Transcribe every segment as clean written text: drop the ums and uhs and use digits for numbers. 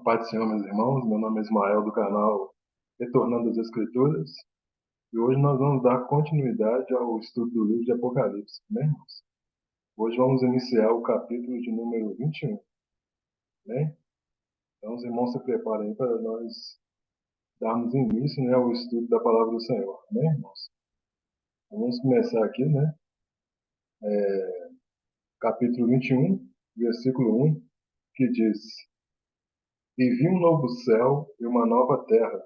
Pai do Senhor, meus irmãos, meu nome é Ismael, do canal Retornando às Escrituras, e hoje nós vamos dar continuidade ao estudo do livro de Apocalipse, né, irmãos? Hoje vamos iniciar o capítulo de número 21, né? Então, os irmãos se preparem aí para nós darmos início, né, ao estudo da palavra do Senhor, né, irmãos? Então, vamos começar aqui, né? Capítulo 21, versículo 1, que diz: E vi um novo céu e uma nova terra,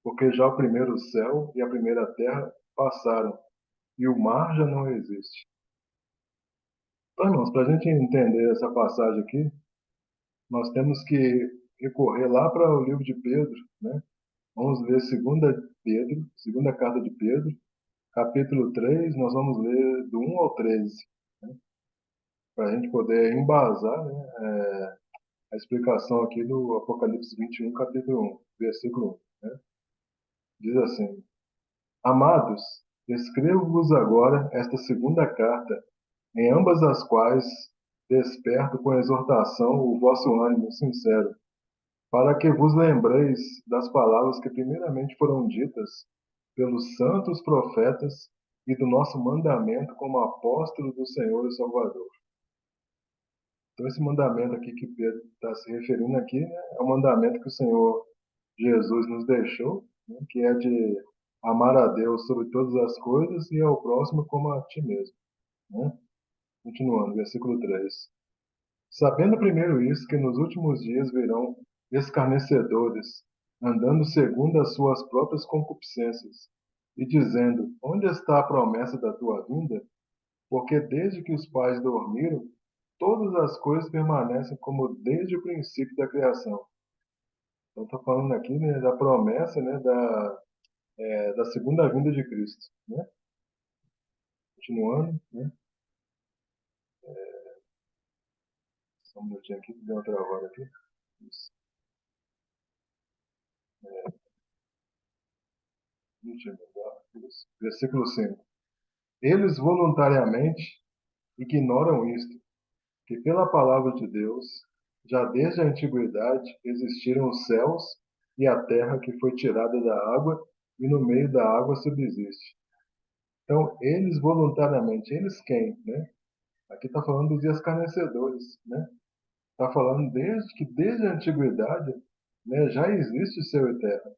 porque já o primeiro céu e a primeira terra passaram, e o mar já não existe. Então, irmãos, para a gente entender essa passagem aqui, nós temos que recorrer lá para o livro de Pedro, né? Vamos ler segunda carta de Pedro, capítulo 3, nós vamos ler do 1 ao 13, né? Para a gente poder embasar, né, a explicação aqui do Apocalipse 21, capítulo 1, versículo 1, né? Diz assim: Amados, escrevo-vos agora esta segunda carta, em ambas as quais desperto com exortação o vosso ânimo sincero, para que vos lembreis das palavras que primeiramente foram ditas pelos santos profetas e do nosso mandamento como apóstolo do Senhor e Salvador. Então, esse mandamento aqui que Pedro está se referindo aqui, né, é o mandamento que o Senhor Jesus nos deixou, né, que é de amar a Deus sobre todas as coisas e ao próximo como a ti mesmo, né? Continuando, versículo 3. Sabendo primeiro isso, que nos últimos dias virão escarnecedores, andando segundo as suas próprias concupiscências, e dizendo: Onde está a promessa da tua vinda? Porque desde que os pais dormiram, todas as coisas permanecem como desde o princípio da criação. Então, está falando aqui, né, da promessa, né, da segunda vinda de Cristo, né? Continuando, né? Só um minutinho aqui, que deu uma travada aqui. Isso. Mentira, isso. Versículo 5. Eles voluntariamente ignoram isto, que pela palavra de Deus, já desde a antiguidade existiram os céus e a terra que foi tirada da água e no meio da água subsiste. Então, eles voluntariamente, eles quem, né? Aqui está falando dos escarnecedores, né? Está falando desde a antiguidade, né, já existe céu e terra,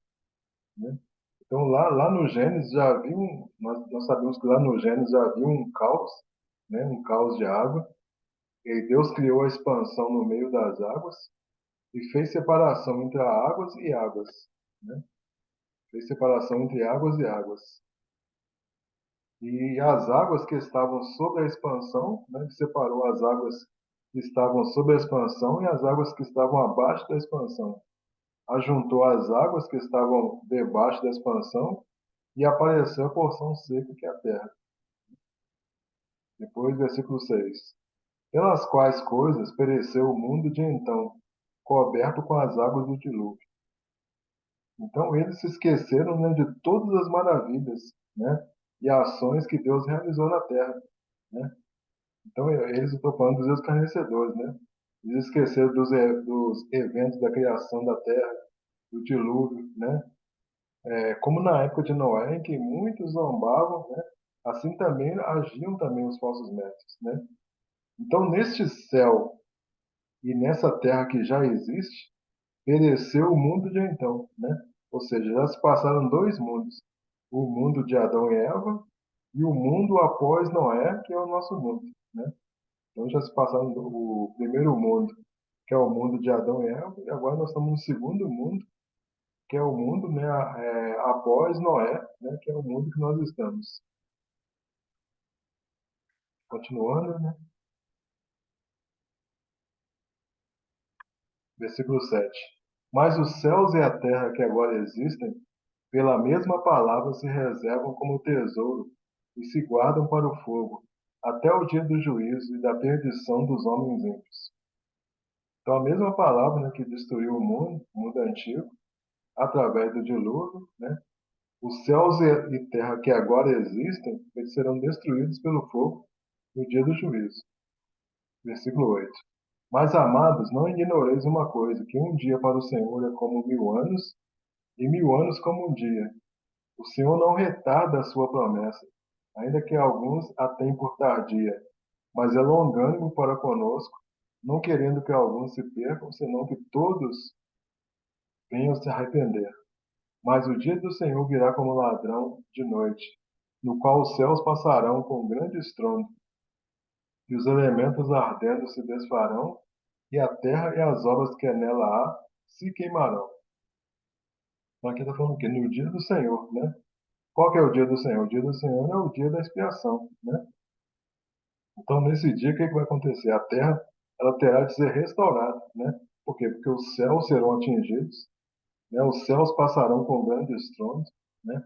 né? Então, lá no Gênesis já havia nós sabemos que lá no Gênesis já havia um caos, né? Um caos de água. E Deus criou a expansão no meio das águas e fez separação entre águas e águas, né? Fez separação entre águas e águas. E as águas que estavam sob a expansão, né? Separou as águas que estavam sob a expansão e as águas que estavam abaixo da expansão. Ajuntou as águas que estavam debaixo da expansão e apareceu a porção seca que é a terra. Depois, versículo 6. Pelas quais coisas pereceu o mundo de então, coberto com as águas do dilúvio. Então eles se esqueceram, né, de todas as maravilhas, né, e ações que Deus realizou na terra, né? Então eles estão falando dos escarnecedores, né? Eles esqueceram dos eventos da criação da terra, do dilúvio, né? Como na época de Noé, em que muitos zombavam, né? Assim também agiam também os falsos mestres, né? Então neste céu e nessa terra que já existe, pereceu o mundo de então, né? Ou seja, já se passaram dois mundos: o mundo de Adão e Eva e o mundo após Noé, que é o nosso mundo, né? Então já se passaram o primeiro mundo, que é o mundo de Adão e Eva, e agora nós estamos no segundo mundo, que é o mundo, né, após Noé, né, que é o mundo que nós estamos. Continuando, né? Versículo 7. Mas os céus e a terra que agora existem, pela mesma palavra se reservam como tesouro e se guardam para o fogo, até o dia do juízo e da perdição dos homens ímpios. Então, a mesma palavra, né, que destruiu o mundo antigo, através do dilúvio, né, os céus e terra que agora existem, eles serão destruídos pelo fogo no dia do juízo. Versículo 8. Mas, amados, não ignoreis uma coisa, que um dia para o Senhor é como 1000 anos, e 1000 anos como um dia. O Senhor não retarda a sua promessa, ainda que alguns a tenham por tardia, mas é longânimo para conosco, não querendo que alguns se percam, senão que todos venham se arrepender. Mas o dia do Senhor virá como ladrão de noite, no qual os céus passarão com grande estrondo, e os elementos ardendo se desfarão, e a terra e as obras que nela há se queimarão. Então aqui está falando o quê? No dia do Senhor, né? Qual que é o dia do Senhor? O dia do Senhor é o dia da expiação, né? Então, nesse dia, o que, que vai acontecer? A terra, ela terá de ser restaurada, né? Por quê? Porque os céus serão atingidos, né? Os céus passarão com grande estrondo, né?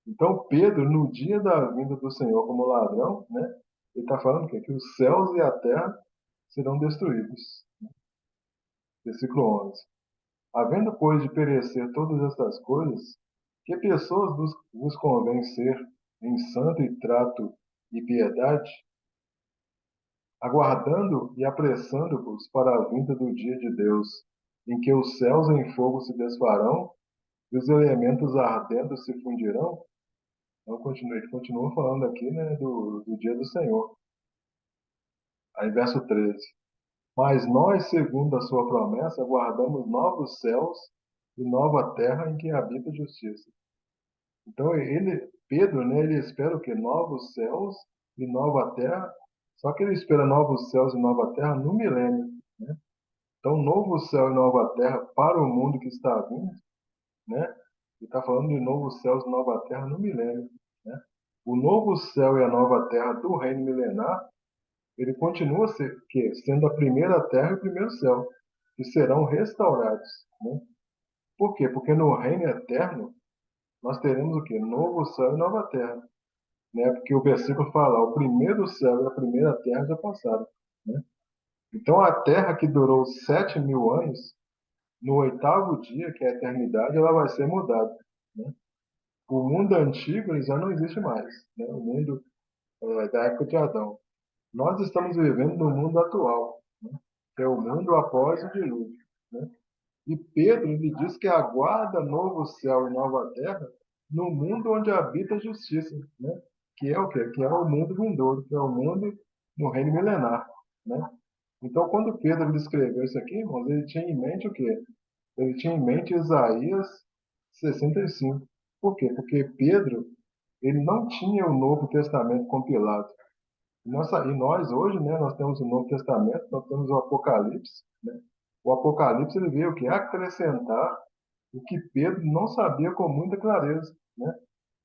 Então, Pedro, no dia da vinda do Senhor como ladrão, né? Ele está falando que os céus e a terra serão destruídos. Versículo 11. Havendo, pois, de perecer todas estas coisas, que pessoas vos convém ser em santo e trato e piedade, aguardando e apressando-vos para a vinda do dia de Deus, em que os céus em fogo se desfarão e os elementos ardendo se fundirão? Então, ele continua falando aqui, né, do dia do Senhor. Aí, verso 13. Mas nós, segundo a sua promessa, aguardamos novos céus e nova terra em que habita a justiça. Então, Pedro, né, ele espera o quê? Novos céus e nova terra, só que ele espera novos céus e nova terra no milênio, né? Então, novo céu e nova terra para o mundo que está vindo, né? Ele está falando de novos céus e nova terra no milênio, né? O novo céu e a nova terra do reino milenar, ele continua sendo a primeira terra e o primeiro céu, que serão restaurados, né? Por quê? Porque no reino eterno, nós teremos o quê? Novo céu e nova terra, né? Porque o versículo fala, o primeiro céu e a primeira terra já passaram, né? Então, a terra que durou 7.000 anos, no oitavo dia, que é a eternidade, ela vai ser mudada, né? O mundo antigo ele já não existe mais, né? O mundo da época de Adão. Nós estamos vivendo no mundo atual, né? Que é o mundo após o dilúvio, né? E Pedro ele diz que aguarda novo céu e nova terra no mundo onde habita a justiça, né? Que é o quê? Que é o mundo vindouro, que é o mundo no reino milenar, né? Então, quando Pedro ele escreveu isso aqui, irmãos, ele tinha em mente o quê? Ele tinha em mente Isaías 65. Por quê? Porque Pedro, ele não tinha o Novo Testamento compilado. E nós hoje, né, nós temos o Novo Testamento, nós temos o Apocalipse, né? O Apocalipse ele veio o quê? Acrescentar o que Pedro não sabia com muita clareza, né?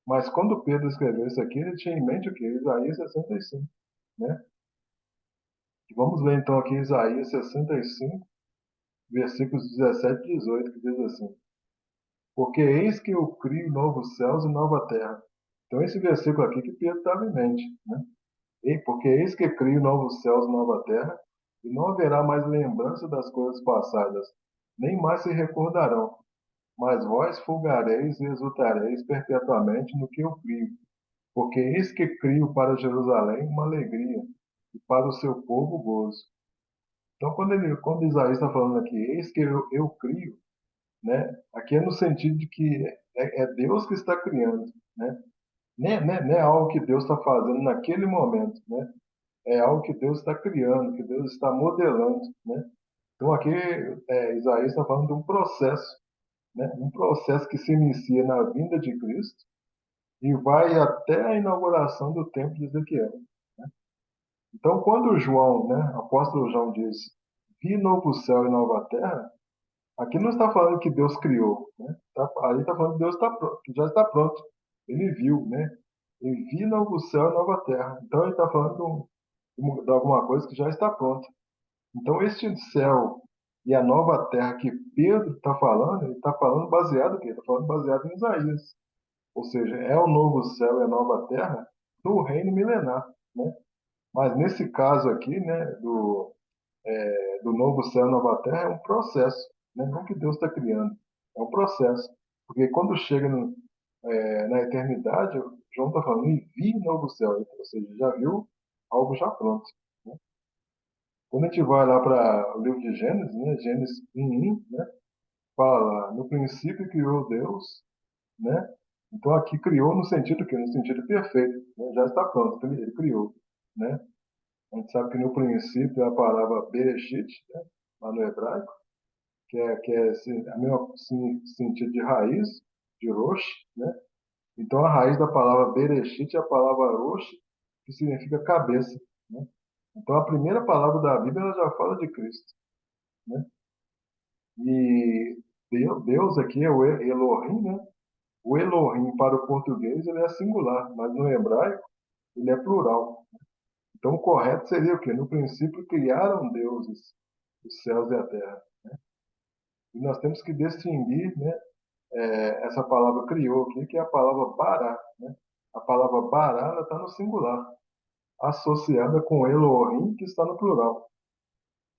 Mas quando Pedro escreveu isso aqui, ele tinha em mente o quê? Isaías 65, né? E vamos ler então aqui Isaías 65, versículos 17 e 18, que diz assim: Porque eis que eu crio novos céus e nova terra. Então, esse versículo aqui que Pedro estava em mente, né? Porque eis que crio novos céus e nova terra, e não haverá mais lembrança das coisas passadas, nem mais se recordarão. Mas vós folgareis e exultareis perpetuamente no que eu crio. Porque eis que crio para Jerusalém uma alegria, e para o seu povo gozo. Então, quando Isaías está falando aqui, eis que eu crio, né? Aqui é no sentido de que é Deus que está criando, né? Não é algo que Deus está fazendo naquele momento, né? É algo que Deus está criando, que Deus está modelando, né? Então aqui Isaías está falando de um processo, né? Um processo que se inicia na vinda de Cristo e vai até a inauguração do templo de Ezequiel. Então quando João, né, apóstolo João diz, vi novo céu e nova terra, aqui não está falando que Deus criou, né? Ali está falando que Deus está pronto, que já está pronto. Ele viu, né? Ele viu novo céu e nova terra. Então ele está falando de alguma coisa que já está pronta. Então este céu e a nova terra que Pedro está falando, ele está falando baseado em quê? Está falando baseado em Isaías. Ou seja, é o novo céu e a nova terra no reino milenar, né? Mas nesse caso aqui, né, do novo céu e nova terra, é um processo, né? Não que Deus está criando, é um processo. Porque quando chega na eternidade, João está falando, e vi novo céu, ou seja, já viu algo já pronto, né? Quando a gente vai lá para o livro de Gênesis, né, Gênesis 1:1, né, fala lá, no princípio criou Deus, né? Então aqui criou no sentido que no sentido perfeito, né? Já está pronto, ele criou, né? A gente sabe que no princípio é a palavra Bereshit, né? Lá no hebraico, que é assim, a mesma sentido de raiz, de Rosh, né? Então a raiz da palavra Bereshit é a palavra Rosh, que significa cabeça, né? Então a primeira palavra da Bíblia ela já fala de Cristo, né? E Deus aqui é o Elohim, né? O Elohim para o português ele é singular, mas no hebraico ele é plural. Então o correto seria o quê? No princípio criaram deuses os céus e a terra. E nós temos que distinguir, né, essa palavra criou aqui, que é a palavra bará. Né? A palavra bará ela está no singular, associada com Elohim, que está no plural.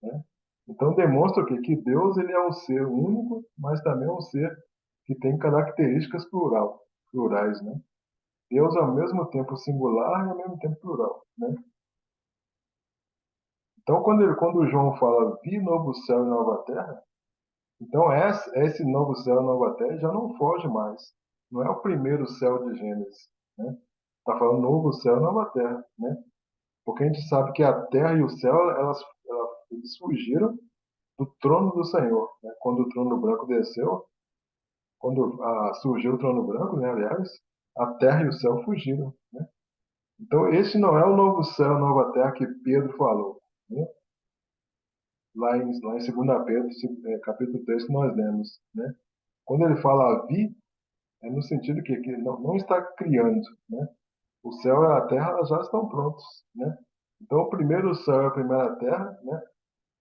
Né? Então demonstra o quê? Que Deus ele é um ser único, mas também é um ser que tem características plurais. Né? Deus é ao mesmo tempo singular e ao mesmo tempo plural, né? Então, quando o João fala vi novo céu e nova terra, então esse novo céu e nova terra já não foge mais. Não é o primeiro céu de Gênesis, né? Está falando novo céu e nova terra, né? Porque a gente sabe que a terra e o céu, eles fugiram do trono do Senhor, né? Quando o trono branco desceu, quando surgiu o trono branco, né, aliás, a terra e o céu fugiram, né? Então, esse não é o novo céu e nova terra que Pedro falou, né? Lá em 2 Pedro, capítulo 3, que nós lemos, né? Quando ele fala vi, é no sentido que não está criando, né? O céu e a terra elas já estão prontos, né? Então, o primeiro céu e a primeira terra, né?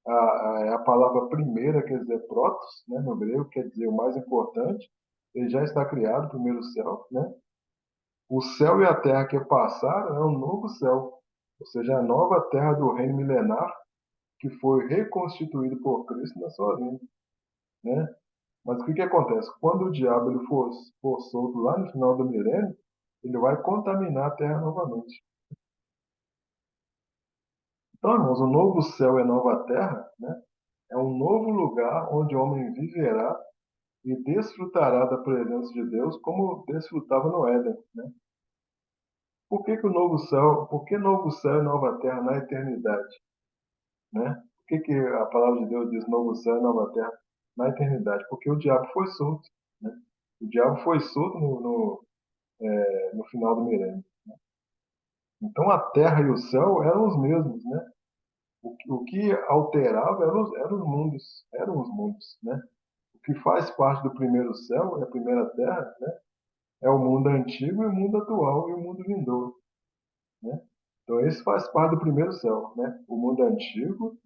A palavra primeira quer dizer protos, né? No grego quer dizer o mais importante. Ele já está criado, o primeiro céu, né? O céu e a terra que passaram é um novo céu, ou seja, a nova terra do reino milenar que foi reconstituído por Cristo na sua vinda, né? Mas o que acontece? Quando o diabo ele for solto lá no final do milênio, ele vai contaminar a terra novamente. Então, irmãos, o novo céu e a nova terra, né, é um novo lugar onde o homem viverá e desfrutará da presença de Deus como desfrutava no Éden, né? Por que novo céu e nova terra na eternidade, né? Por que a palavra de Deus diz novo céu e nova terra na eternidade? Porque o diabo foi solto, né? O diabo foi solto no final do milênio. Então a terra e o céu eram os mesmos, né? O que alterava eram os mundos, né? O que faz parte do primeiro céu e a primeira terra, né? É o mundo antigo e o mundo atual e o mundo vindouro, né? Então esse faz parte do primeiro céu, né? O mundo antigo,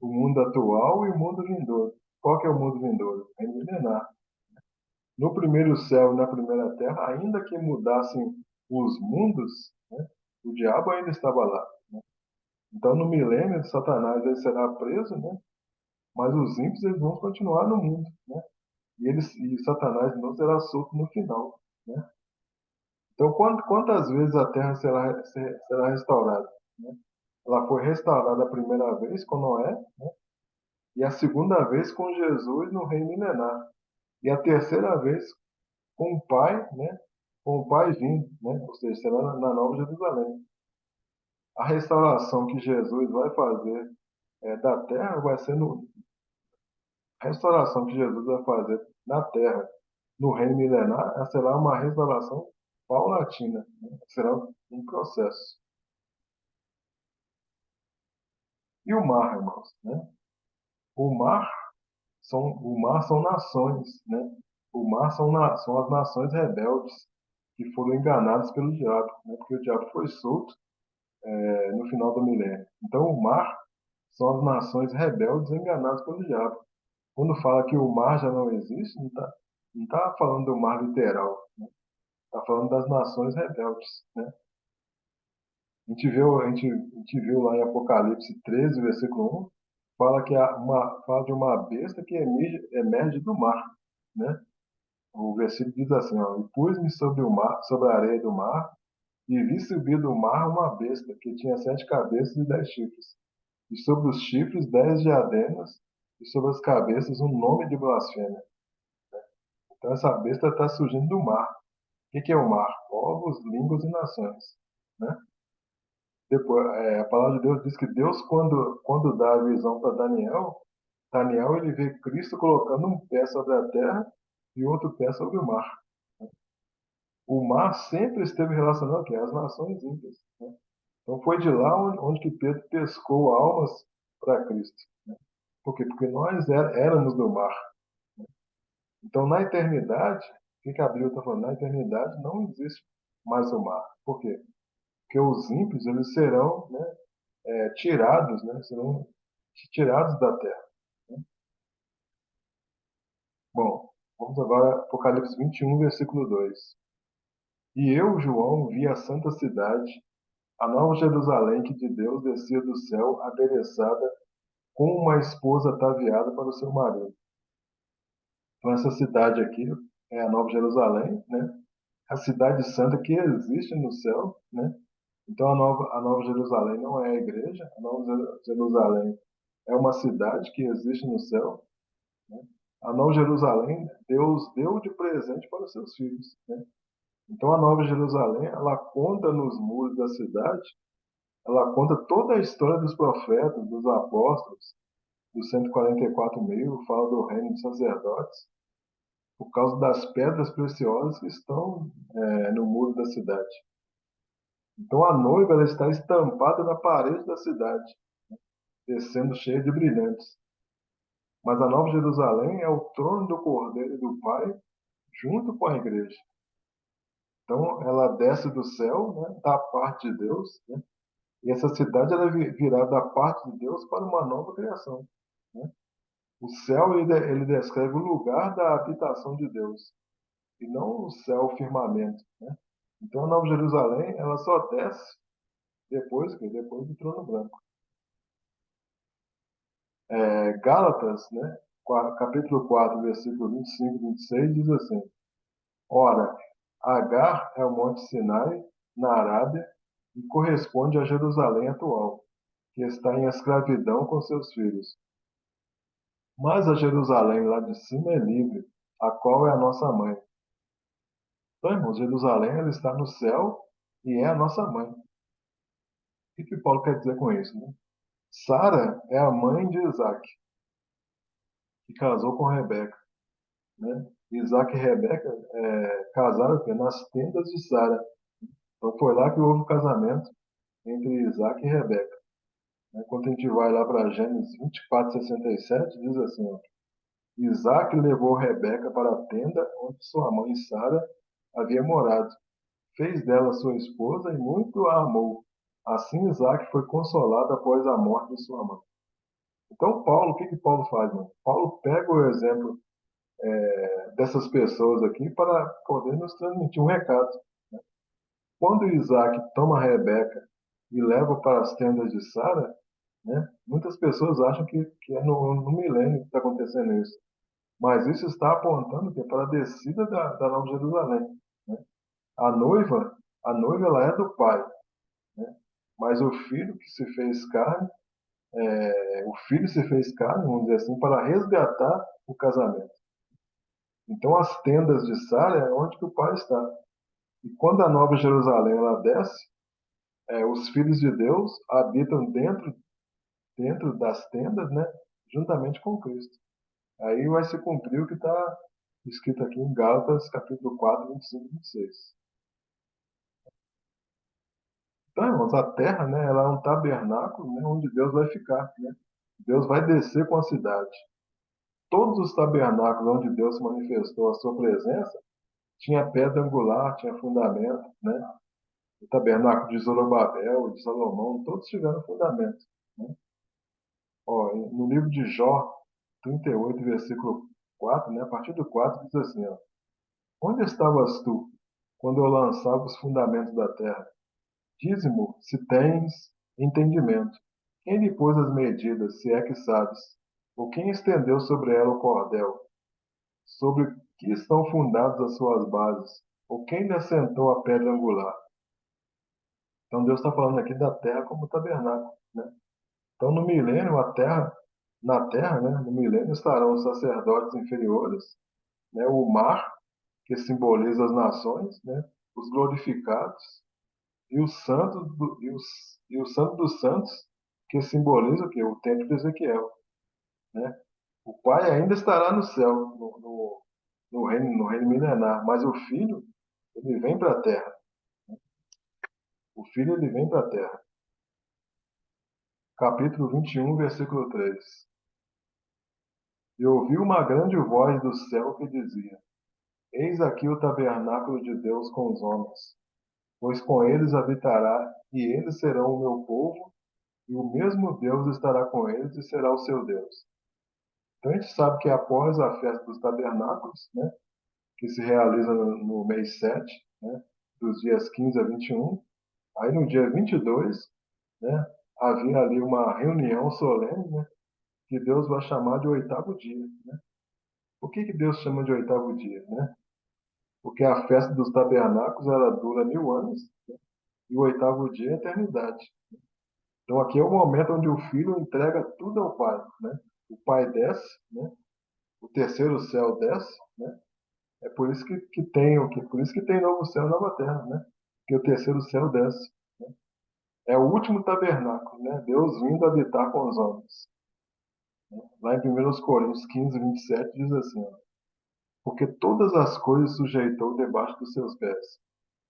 o mundo atual e o mundo vindouro. Qual que é o mundo vindouro? É milenar. No primeiro céu e na primeira terra, ainda que mudassem os mundos, né? O diabo ainda estava lá. Então, no milênio, Satanás ele será preso, né? Mas os ímpios eles vão continuar no mundo, né? E Satanás não será solto no final, né? Então, quantas vezes a Terra será restaurada, né? Ela foi restaurada a primeira vez com Noé, né? E a segunda vez com Jesus no reino milenar. E a terceira vez com o Pai, né? Com o Pai vindo, né? Ou seja, será na Nova Jerusalém. A restauração que Jesus vai fazer da Terra vai ser a restauração que Jesus vai fazer na Terra, no reino milenar, ela será uma restauração paulatina, né? Será um processo. E o mar, irmãos, né? O mar o mar são nações, né? O mar são as nações rebeldes que foram enganadas pelo diabo, né? Porque o diabo foi solto no final do milênio. Então o mar são as nações rebeldes enganadas pelo diabo. Quando fala que o mar já não existe, não tá falando do mar literal, né? Está falando das nações rebeldes, né? A gente viu lá em Apocalipse 13, versículo 1, fala de uma besta que emerge do mar, né? O versículo diz assim, ó, e pus-me sobre o mar, sobre a areia do mar, e vi subir do mar uma besta que tinha 7 cabeças e 10 chifres. e sobre os chifres 10 diademas, e sobre as cabeças um nome de blasfêmia. Então essa besta está surgindo do mar. O que é o mar? Povos, línguas e nações, né? Depois, a palavra de Deus diz que Deus, quando dá a visão para Daniel, Daniel ele vê Cristo colocando um pé sobre a terra e outro pé sobre o mar. O mar sempre esteve relacionado aqui, às nações ímpias, né? Então foi de lá onde que Pedro pescou almas para Cristo. Por quê? Porque nós éramos do mar. Então na eternidade, o que a Bíblia está falando? Na eternidade não existe mais o mar. Por quê? Porque os ímpios eles serão, né, tirados, né, serão tirados da terra, né? Bom, vamos agora a Apocalipse 21, versículo 2. E eu, João, vi a santa cidade, a nova Jerusalém que de Deus descia do céu, adereçada como uma esposa ataviada para o seu marido. Então essa cidade aqui é a Nova Jerusalém, né? A cidade santa que existe no céu, né? Então a Nova Jerusalém não é a igreja, a Nova Jerusalém é uma cidade que existe no céu, né? A Nova Jerusalém, Deus deu de presente para os seus filhos, né? Então a Nova Jerusalém, ela conta nos muros da cidade, ela conta toda a história dos profetas, dos apóstolos, dos 144 mil, fala do reino dos sacerdotes, por causa das pedras preciosas que estão no muro da cidade. Então a noiva ela está estampada na parede da cidade, descendo cheia de brilhantes. Mas a Nova Jerusalém é o trono do Cordeiro e do Pai, junto com a igreja. Então ela desce do céu, né, da parte de Deus, né, e essa cidade ela virá da parte de Deus para uma nova criação, né? O céu ele descreve o lugar da habitação de Deus, e não o céu, o firmamento, né? Então a Nova Jerusalém ela só desce depois do trono branco. Gálatas, né, capítulo 4, versículo 25 e 26 diz assim: Ora, Agar é o monte Sinai, na Arábia, e corresponde a Jerusalém atual, que está em escravidão com seus filhos. Mas a Jerusalém lá de cima é livre, a qual é a nossa mãe. Então, irmãos, Jerusalém ela está no céu e é a nossa mãe. O que Paulo quer dizer com isso, né? Sara é a mãe de Isaac, que casou com Rebeca, né? Isaac e Rebeca casaram nas tendas de Sara. Então foi lá que houve o casamento entre Isaac e Rebeca, né? Quando a gente vai lá para Gênesis 24:67, diz assim, ó, Isaac levou Rebeca para a tenda onde sua mãe Sara havia morado. Fez dela sua esposa e muito a amou. Assim Isaac foi consolado após a morte de sua mãe. Então Paulo, o que Paulo faz, mano? Paulo pega o exemplo dessas pessoas aqui para poder nos transmitir um recado. Quando Isaac toma Rebeca e leva para as tendas de Sara, né, muitas pessoas acham que é no milênio que está acontecendo isso. Mas isso está apontando que é para a descida da Nova Jerusalém, né? A noiva, a noiva ela é do pai, né? Mas o filho que se fez carne, o filho se fez carne, vamos dizer assim, para resgatar o casamento. Então as tendas de Sara é onde que o pai está. E quando a Nova Jerusalém ela desce, os filhos de Deus habitam dentro das tendas, né, juntamente com Cristo. Aí vai se cumprir o que está escrito aqui em Gálatas, capítulo 4, 25 e 26. Então, irmãos, a terra, né, ela é um tabernáculo, né, onde Deus vai ficar, né? Deus vai descer com a cidade. Todos os tabernáculos onde Deus manifestou a sua presença tinha pedra angular, tinha fundamento, né? O tabernáculo de Zorobabel, de Salomão, todos tiveram fundamento, né? Ó, no livro de Jó, 38, versículo 4, né? A partir do 4 diz assim, ó, onde estavas tu quando eu lançava os fundamentos da terra? Dize-mo se tens entendimento. Quem lhe pôs as medidas, se é que sabes? Ou quem estendeu sobre ela o cordel? Sobre que estão fundadas as suas bases? Ou quem lhe assentou a pedra angular? Então Deus está falando aqui da terra como tabernáculo, né? Então, no milênio, na terra, né, no milênio estarão os sacerdotes inferiores, né, o mar, que simboliza as nações, né, os glorificados, e os santos e o santo dos santos, que simboliza o quê? O templo de Ezequiel, né? O Pai ainda estará no céu, no reino milenar, mas o Filho, ele vem para a terra. O Filho, ele vem para a terra. Capítulo 21, versículo 3. E ouvi uma grande voz do céu que dizia: Eis aqui o tabernáculo de Deus com os homens, pois com eles habitará, e eles serão o meu povo, e o mesmo Deus estará com eles e será o seu Deus. Então a gente sabe que após a festa dos tabernáculos, né, que se realiza no mês 7, né, dos dias 15 a 21, aí no dia 22, né, havia ali uma reunião solene, né, que Deus vai chamar de oitavo dia. Né? Por que Deus chama de oitavo dia? Né? Porque a festa dos tabernáculos ela dura 1000 anos, né, e o oitavo dia é a eternidade. Então aqui é o momento onde o filho entrega tudo ao pai. Né? O pai desce, né? O terceiro céu desce, né? É por isso que tem o que, por isso que tem novo céu e nova terra, né? Que o terceiro céu desce. Né? É o último tabernáculo, né? Deus vindo habitar com os homens. Né? Lá em 1 Coríntios 15, 27 diz assim, ó, porque todas as coisas sujeitou debaixo dos seus pés.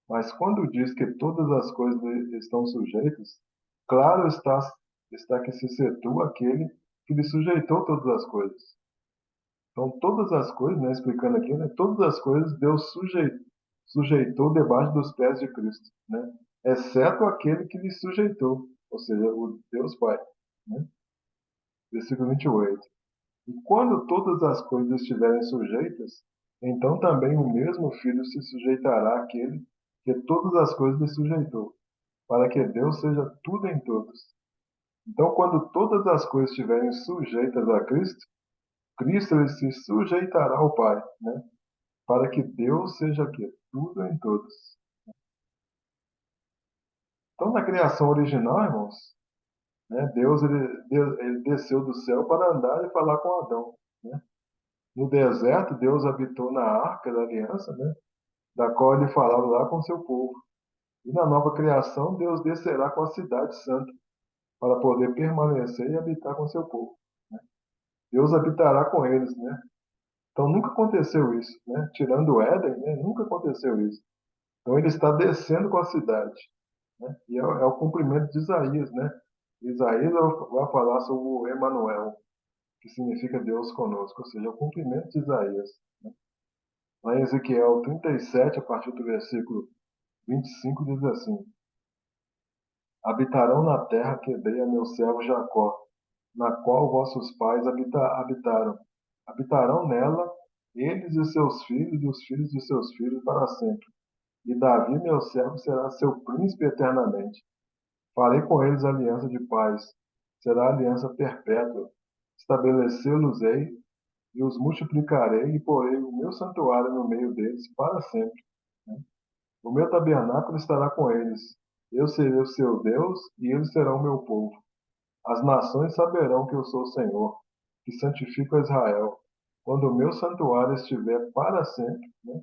Mas quando diz que todas as coisas estão sujeitas, claro está que se situa aquele que lhe sujeitou todas as coisas. Então, todas as coisas, né, explicando aqui, né, todas as coisas Deus sujeitou debaixo dos pés de Cristo, né, exceto aquele que lhe sujeitou, ou seja, o Deus Pai. Né, versículo 28. E quando todas as coisas estiverem sujeitas, então também o mesmo Filho se sujeitará àquele que todas as coisas lhe sujeitou, para que Deus seja tudo em todos. Então, quando todas as coisas estiverem sujeitas a Cristo, Cristo ele se sujeitará ao Pai, né? Para que Deus seja aqui, tudo em todos. Então, na criação original, irmãos, né, ele desceu do céu para andar e falar com Adão. Né? No deserto, Deus habitou na arca da aliança, né, da qual ele falava lá com seu povo. E na nova criação, Deus descerá com a cidade santa para poder permanecer e habitar com seu povo. Né? Deus habitará com eles, né? Então nunca aconteceu isso, né? Tirando o Éden, né? Nunca aconteceu isso. Então ele está descendo com a cidade. Né? E é o cumprimento de Isaías, né? Isaías vai falar sobre o Emanuel, que significa Deus conosco, ou seja, é o cumprimento de Isaías. Né? Lá em Ezequiel 37, a partir do versículo 25, diz assim: Habitarão na terra que dei a meu servo Jacó, na qual vossos pais habitaram. Habitarão nela, eles e seus filhos, e os filhos de seus filhos para sempre. E Davi, meu servo, será seu príncipe eternamente. Farei com eles aliança de paz, será aliança perpétua. Estabelecê-los-ei e os multiplicarei e porei o meu santuário no meio deles para sempre. Né? O meu tabernáculo estará com eles. Eu serei o seu Deus e eles serão o meu povo. As nações saberão que eu sou o Senhor, que santifico a Israel, quando o meu santuário estiver para sempre, né,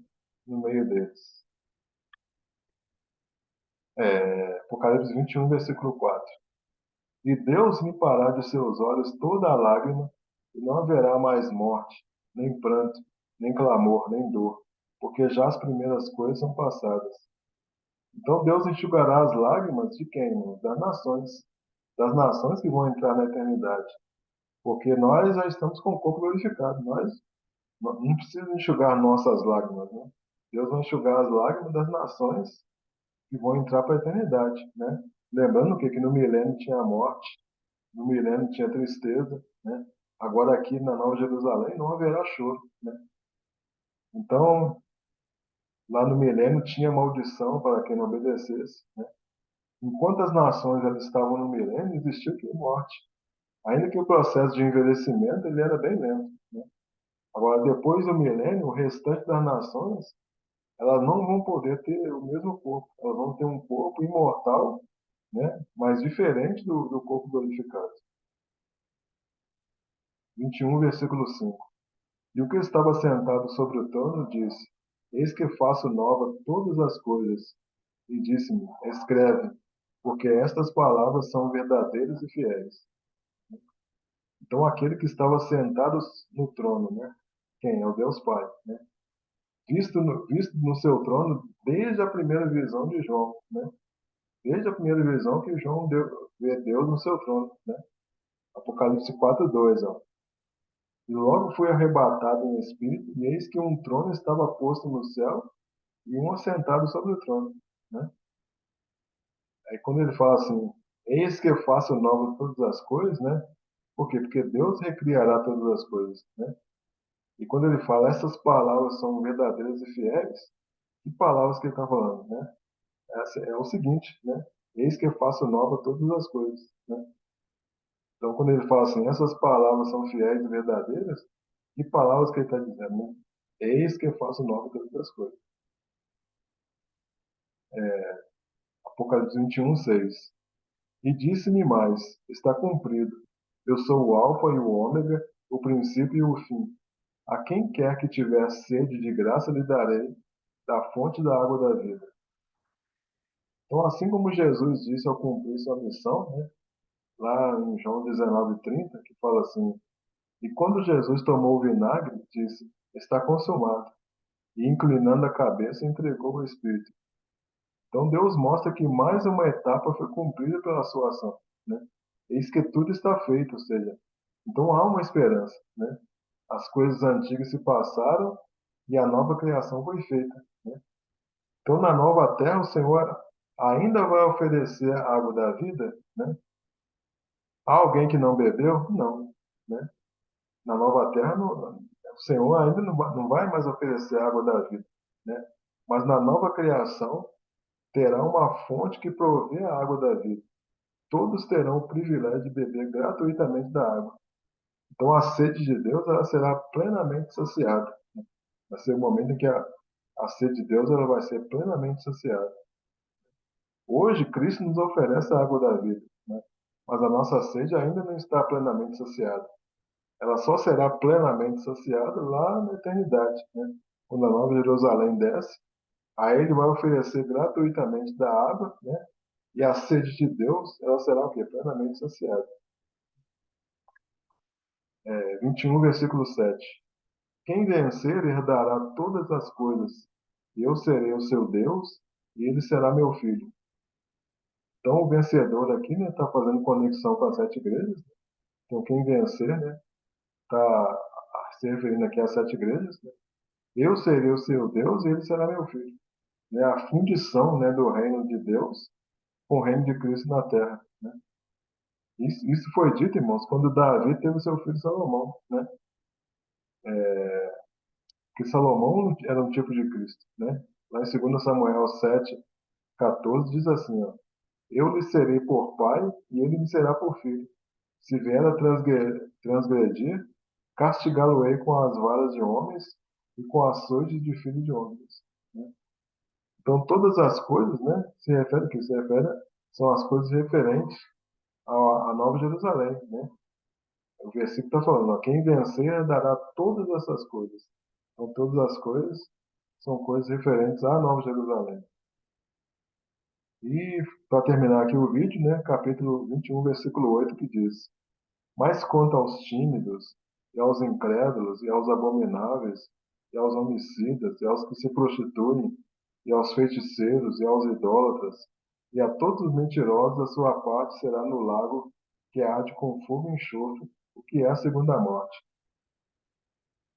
no meio deles. Apocalipse 21, versículo 4. E Deus limpará de seus olhos toda a lágrima, e não haverá mais morte, nem pranto, nem clamor, nem dor, porque já as primeiras coisas são passadas. Então Deus enxugará as lágrimas de quem, irmão? Das nações que vão entrar na eternidade. Porque nós já estamos com o corpo glorificado, nós não precisa enxugar nossas lágrimas, né? Deus vai enxugar as lágrimas das nações que vão entrar para a eternidade, né? Lembrando que no milênio tinha a morte, no milênio tinha tristeza, né? Agora aqui na Nova Jerusalém não haverá choro, né? Então, lá no milênio tinha maldição para quem não obedecesse, né? Enquanto as nações elas estavam no milênio, existia que morte. Ainda que o processo de envelhecimento ele era bem lento, né? Agora, depois do milênio, o restante das nações, elas não vão poder ter o mesmo corpo. Elas vão ter um corpo imortal, né? Mas diferente do corpo glorificado. 21, versículo 5. E o que estava sentado sobre o trono disse: Eis que faço nova todas as coisas. E disse-me: Escreve, porque estas palavras são verdadeiras e fiéis. Então, aquele que estava sentado no trono, né? Quem? É o Deus Pai, né? Visto no seu trono desde a primeira visão de João, né? Desde a primeira visão que João vê Deus no seu trono, né? Apocalipse 4:2, ó. E logo foi arrebatado em espírito, e eis que um trono estava posto no céu e um assentado sobre o trono, né? Aí quando ele fala assim, eis que eu faço nova todas as coisas, né? Por quê? Porque Deus recriará todas as coisas, né? E quando ele fala, essas palavras são verdadeiras e fiéis, que palavras que ele está falando, né? É o seguinte, né? Eis que eu faço nova todas as coisas, né? Então, quando ele fala assim, essas palavras são fiéis e verdadeiras, que palavras que ele está dizendo, né? Eis que eu faço nova todas as coisas. Apocalipse 21:6. E disse-me mais, está cumprido. Eu sou o Alfa e o Ômega, o princípio e o fim. A quem quer que tiver sede de graça lhe darei da fonte da água da vida. Então, assim como Jesus disse ao cumprir sua missão, né? Lá em João 19:30, que fala assim, e quando Jesus tomou o vinagre, disse, está consumado. E inclinando a cabeça, entregou o Espírito. Então Deus mostra que mais uma etapa foi cumprida pela sua ação, né? Eis que tudo está feito, ou seja, então há uma esperança, né? As coisas antigas se passaram e a nova criação foi feita, né? Então na nova terra o Senhor ainda vai oferecer a água da vida, né? Há alguém que não bebeu? Não, né? Na nova terra o Senhor ainda não vai mais oferecer a água da vida, né? Mas na nova criação terá uma fonte que provê a água da vida. Todos terão o privilégio de beber gratuitamente da água. Então a sede de Deus ela será plenamente saciada. Vai ser o momento em que a sede de Deus ela vai ser plenamente saciada. Hoje Cristo nos oferece a água da vida, né? Mas a nossa sede ainda não está plenamente saciada. Ela só será plenamente saciada lá na eternidade, né? Quando a Nova Jerusalém desce, aí ele vai oferecer gratuitamente da água, né? E a sede de Deus, ela será o quê? Plenamente saciada. 21, versículo 7. Quem vencer herdará todas as coisas, e eu serei o seu Deus, e ele será meu filho. Então, o vencedor aqui está fazendo conexão com as sete igrejas. Então, quem vencer, né, está se referindo aqui às sete igrejas. Né? Eu serei o seu Deus, e ele será meu filho. Né? A fundição, né, do reino de Deus com o reino de Cristo na terra. Né? Isso foi dito, irmãos, quando Davi teve seu filho Salomão. Né? Que Salomão era um tipo de Cristo, né? Lá em 2 Samuel 7:14 diz assim, ó, eu lhe serei por pai e ele me será por filho. Se vier a transgredir, castigá-lo-ei com as varas de homens e com açoites de filho de homens. Né? Então todas as coisas, né, se refere que se refere são as coisas referentes à Nova Jerusalém, né? O versículo está falando, ó, quem vencer dará todas essas coisas. Então todas as coisas são coisas referentes à Nova Jerusalém. E, para terminar aqui o vídeo, né, capítulo 21, versículo 8, que diz: Mas quanto aos tímidos, e aos incrédulos, e aos abomináveis, e aos homicidas, e aos que se prostituem, e aos feiticeiros, e aos idólatras, e a todos os mentirosos, a sua parte será no lago que arde com fogo e enxofre, o que é a segunda morte.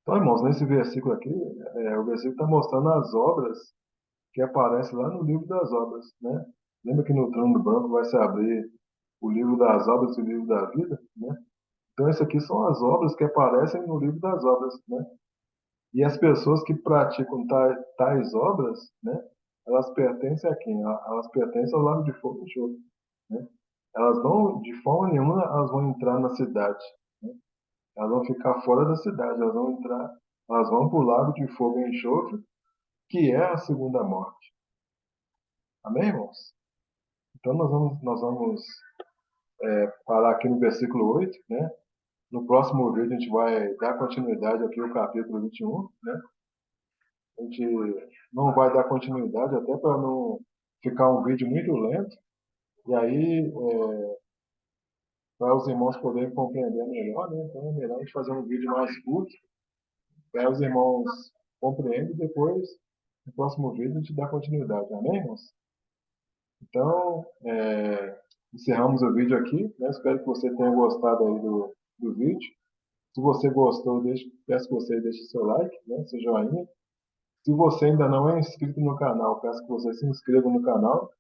Então, irmãos, nesse versículo aqui, o versículo está mostrando as obras que aparece lá no livro das obras, né? Lembra que no trono branco vai se abrir o livro das obras e o livro da vida, né? Então, essas aqui são as obras que aparecem no livro das obras, né? E as pessoas que praticam tais obras, né? Elas pertencem a quem? Elas pertencem ao lago de fogo e enxofre, né? Elas não, de forma nenhuma, elas vão entrar na cidade, né? Elas vão ficar fora da cidade, elas vão para o lago de fogo e enxofre, que é a segunda morte. Amém, irmãos? Então nós vamos parar aqui no versículo 8, né? No próximo vídeo a gente vai dar continuidade aqui ao capítulo 21, né? A gente não vai dar continuidade até para não ficar um vídeo muito lento. E aí, para os irmãos poderem compreender melhor, né? Então é melhor a gente fazer um vídeo mais curto, para os irmãos compreendem e depois, no próximo vídeo, a gente dá continuidade. Amém, irmãos? Então, encerramos o vídeo aqui, né? Espero que você tenha gostado aí do vídeo. Se você gostou, peço que você deixe seu like, né? Seu joinha. Se você ainda não é inscrito no canal, peço que você se inscreva no canal,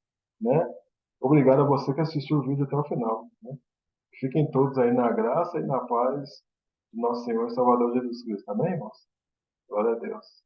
né? Obrigado a você que assistiu o vídeo até o final, né? Fiquem todos aí na graça e na paz do nosso Senhor e Salvador Jesus Cristo. Amém, irmãos? Glória a Deus.